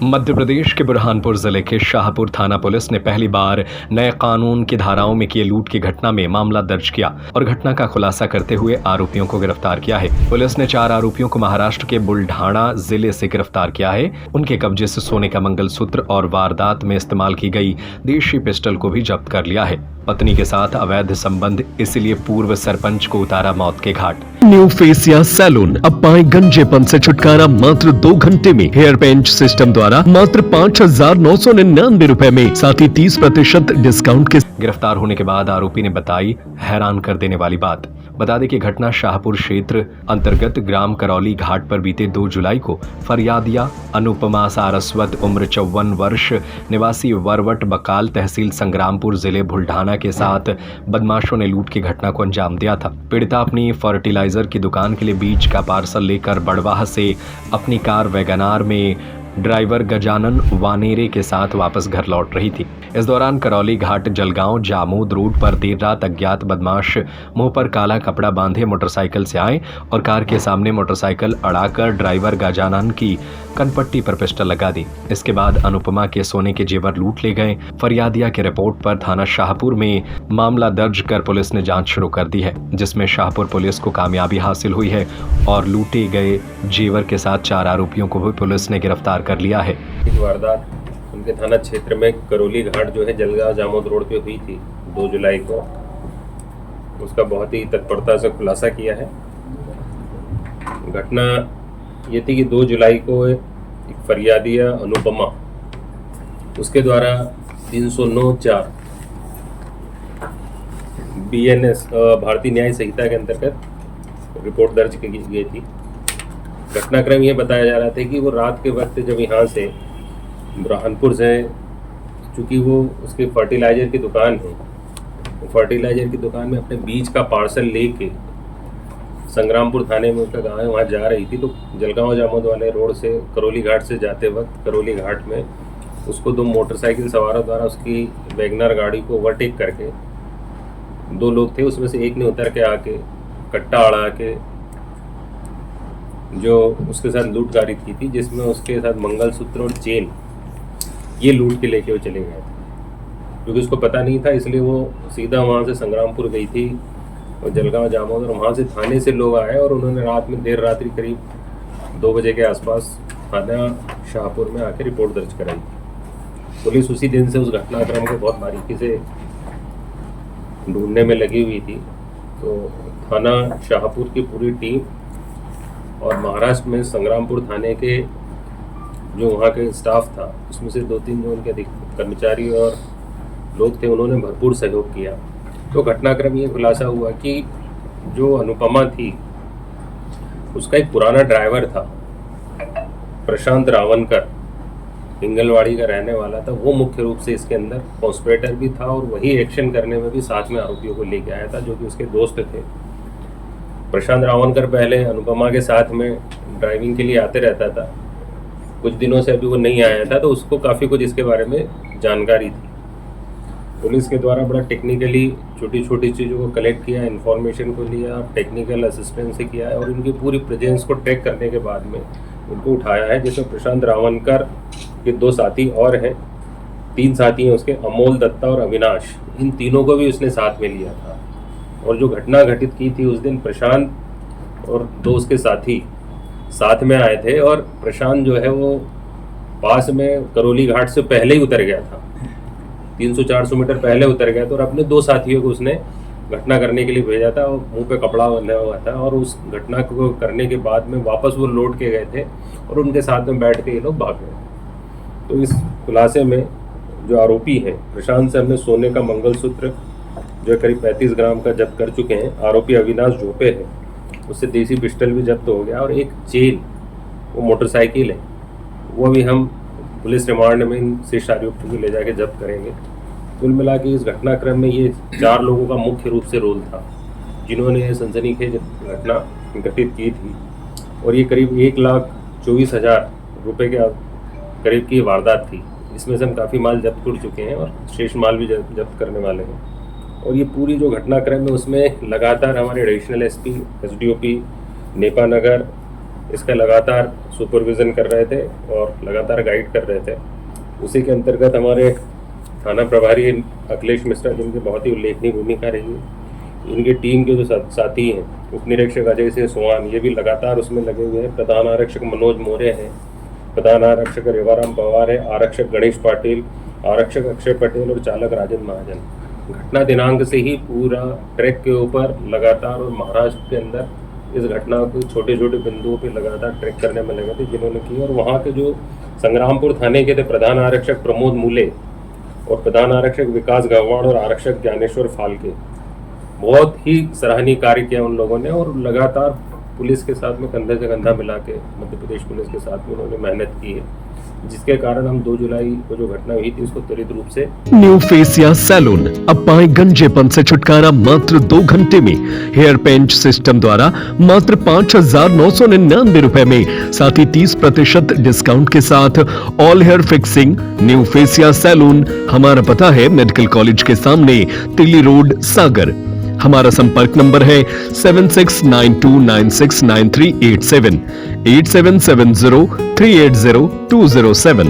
मध्य प्रदेश के बुरहानपुर जिले के शाहपुर थाना पुलिस ने पहली बार नए कानून की धाराओं में किए लूट की घटना में मामला दर्ज किया और घटना का खुलासा करते हुए आरोपियों को गिरफ्तार किया है। पुलिस ने 4 आरोपियों को महाराष्ट्र के बुल्ढाना जिले से गिरफ्तार किया है। उनके कब्जे से सोने का मंगलसूत्र और वारदात में इस्तेमाल की गई देशी पिस्टल को भी जब्त कर लिया है। पत्नी के साथ अवैध संबंध, इसलिए पूर्व सरपंच को उतारा मौत के घाट। न्यू फेसिया सैलून, अब पाए गंजेपन से छुटकारा मात्र 2 घंटे में। हेयर पेंट सिस्टम द्वारा मात्र 5,999 रुपए में, साथ ही 30% डिस्काउंट के। गिरफ्तार होने के बाद आरोपी ने बताई हैरान कर देने वाली बात। बता दें कि घटना शाहपुर क्षेत्र अंतर्गत ग्राम करौली घाट पर बीते 2 जुलाई को फरियादिया अनुपमा सारस्वत उम्र 54 वर्ष निवासी वरवट बकाल तहसील संग्रामपुर जिले बुल्ढाना के साथ बदमाशों ने लूट की घटना को अंजाम दिया था। पीड़िता अपनी फर्टिलाइजर की दुकान के लिए बीज का पार्सल लेकर बड़वाह से अपनी कार वैगनार में ड्राइवर गजानन वानेरे के साथ वापस घर लौट रही थी। इस दौरान करौली घाट जलगांव जामोद रोड पर देर रात अज्ञात बदमाश मुंह पर काला कपड़ा बांधे मोटरसाइकिल से आए और कार के सामने मोटरसाइकिल अड़ाकर ड्राइवर गजानन की कनपट्टी पर पिस्टल लगा दी। इसके बाद अनुपमा के सोने के जेवर लूट ले गए। फरियादिया के रिपोर्ट पर थाना शाहपुर में मामला दर्ज कर पुलिस ने जांच शुरू कर दी है, जिसमें शाहपुर पुलिस को कामयाबी हासिल हुई है और लूटे गए जेवर के साथ 4 आरोपियों को भी पुलिस ने गिरफ्तार कर लिया है। वारदात उनके थाना क्षेत्र में करौली घाट जो है जलगांव जामोद रोड पे हुई थी 2 जुलाई को। उसका बहुत ही तत्परता से खुलासा किया है। घटना ये थी कि 2 जुलाई को एक फरियादिया अनुपमा, उसके द्वारा 309(4) BNS भारतीय न्याय संहिता के अंतर्गत रिपोर्ट दर्ज की गई थी। घटनाक्रम ये बताया जा रहा था कि वो रात के वक्त जब यहाँ से बुरहानपुर से, चूँकि वो उसके फर्टिलाइजर की दुकान है, वो फर्टिलाइजर की दुकान में अपने बीज का पार्सल लेके संग्रामपुर थाने में उसका गाँव है वहाँ जा रही थी। तो जलगांव जामोद वाले रोड से करौली घाट से जाते वक्त करौली घाट में उसको 2 मोटरसाइकिल सवारों द्वारा उसकी वैगनर गाड़ी को ओवरटेक करके 2 लोग थे, उसमें से एक ने उतर के आके कट्टा अड़ा के जो उसके साथ लूटकारी की थी, जिसमें उसके साथ मंगलसूत्र और चेन ये लूट के लेके वो चले गए थे। क्योंकि उसको पता नहीं था, इसलिए वो सीधा वहाँ से संग्रामपुर गई थी और जलगांव जामोद, और वहाँ से थाने से लोग आए और उन्होंने रात में देर रात्रि करीब 2 बजे के आसपास थाना शाहपुर में आके रिपोर्ट दर्ज कराई। पुलिस उसी दिन से उस घटनाक्रम को बहुत बारीकी से ढूंढने में लगी हुई थी। तो थाना शाहपुर की पूरी टीम और महाराष्ट्र में संग्रामपुर थाने के जो वहाँ के स्टाफ था, उसमें से 2-3 जो उनके कर्मचारी और लोग थे, उन्होंने भरपूर सहयोग किया। तो घटनाक्रम ये खुलासा हुआ कि जो अनुपमा थी उसका एक पुराना ड्राइवर था, प्रशांत रावनकर, हिंगलवाड़ी का रहने वाला था। वो मुख्य रूप से इसके अंदर कॉन्स्पिरेटर भी था और वही एक्शन करने में भी साथ में आरोपियों को लेके आया था, जो कि उसके दोस्त थे। प्रशांत रावनकर पहले अनुपमा के साथ में ड्राइविंग के लिए आते रहता था। कुछ दिनों से अभी वो नहीं आया था, तो उसको काफ़ी कुछ इसके बारे में जानकारी थी। पुलिस के द्वारा बड़ा टेक्निकली छोटी छोटी चीज़ों को कलेक्ट किया, इन्फॉर्मेशन को लिया, टेक्निकल असिस्टेंस से किया है और उनकी पूरी प्रेजेंस को ट्रैक करने के बाद में उनको उठाया है। जिसमें प्रशांत रावनकर के 2 साथी और हैं, 3 साथी हैं उसके, अमोल दत्ता और अविनाश। इन तीनों को भी उसने साथ में लिया था। और जो घटना घटित की थी उस दिन, प्रशांत और 2 उसके साथी साथ में आए थे और प्रशांत जो है वो पास में करौली घाट से पहले ही उतर गया था, 300-400 मीटर पहले उतर गया था और अपने 2 साथियों को उसने घटना करने के लिए भेजा था। मुंह पे कपड़ा बंधा हुआ था और उस घटना को करने के बाद में वापस वो लौट के गए थे और उनके साथ में बैठ के ये लोग भाग गए। तो इस खुलासे में जो आरोपी हैं, प्रशांत से हमने सोने का मंगलसूत्र जो करीब 35 ग्राम का जब्त कर चुके हैं। आरोपी अविनाश जोपे है, उससे देसी पिस्टल भी जब्त हो गया और एक चेन, वो मोटरसाइकिल है, वो भी हम पुलिस रिमांड में इन शेष आरोपियों को ले जाके जब्त करेंगे। कुल मिला के इस घटनाक्रम में ये 4 लोगों का मुख्य रूप से रोल था, जिन्होंने ये सनसनीखेज घटना घटित की थी। और ये करीब 1,24,000 रुपये के करीब की वारदात थी। इसमें से हम काफ़ी माल जब्त कर चुके हैं और शेष माल भी जब्त करने वाले हैं। और ये पूरी जो घटनाक्रम है उसमें लगातार हमारे एडिशनल SP, SDOP नेपानगर इसका लगातार सुपरविज़न कर रहे थे और लगातार गाइड कर रहे थे। उसी के अंतर्गत हमारे थाना प्रभारी अखिलेश मिश्रा, जिनकी बहुत ही उल्लेखनीय भूमिका रही है, इनकी टीम के जो साथी हैं, उप निरीक्षक अजय सिंह सोहान, ये भी लगातार उसमें लगे हुए हैं। प्रधान आरक्षक मनोज मौर्य हैं, प्रधान आरक्षक रेवाराम पवार है, आरक्षक गणेश पाटिल, आरक्षक अक्षय पटेल और चालक राजन महाजन। घटना दिनांक से ही पूरा ट्रैक के ऊपर लगातार और महाराष्ट्र के अंदर इस घटना को छोटे छोटे बिंदुओं पे लगातार ट्रैक करने में लगे थे जिन्होंने की। और वहाँ के जो संग्रामपुर थाने के थे प्रधान आरक्षक प्रमोद मूले और प्रधान आरक्षक विकास गव्हाण और आरक्षक ज्ञानेश्वर फाल्के, बहुत ही सराहनीय कार्य किया उन लोगों ने। और लगातार पुलिस के साथ में कंधे से कंधा मिला के मध्य प्रदेश पुलिस के साथ में उन्होंने मेहनत की है, जिसके कारण हम 2 जुलाई को जो घटना हुई थी उसको त्वरित रूप से न्यू फेसिया सैलून, अब पाए गंजेपन से छुटकारा मात्र 2 घंटे में। हेयर पेंट सिस्टम द्वारा मात्र 5,999 रुपए में, साथ ही 30% डिस्काउंट के साथ ऑल हेयर फिक्सिंग। न्यू फेसिया सैलून, हमारा पता है मेडिकल कॉलेज के सामने, तिल्ली रोड, सागर। हमारा संपर्क नंबर है 7692969387 8770380207।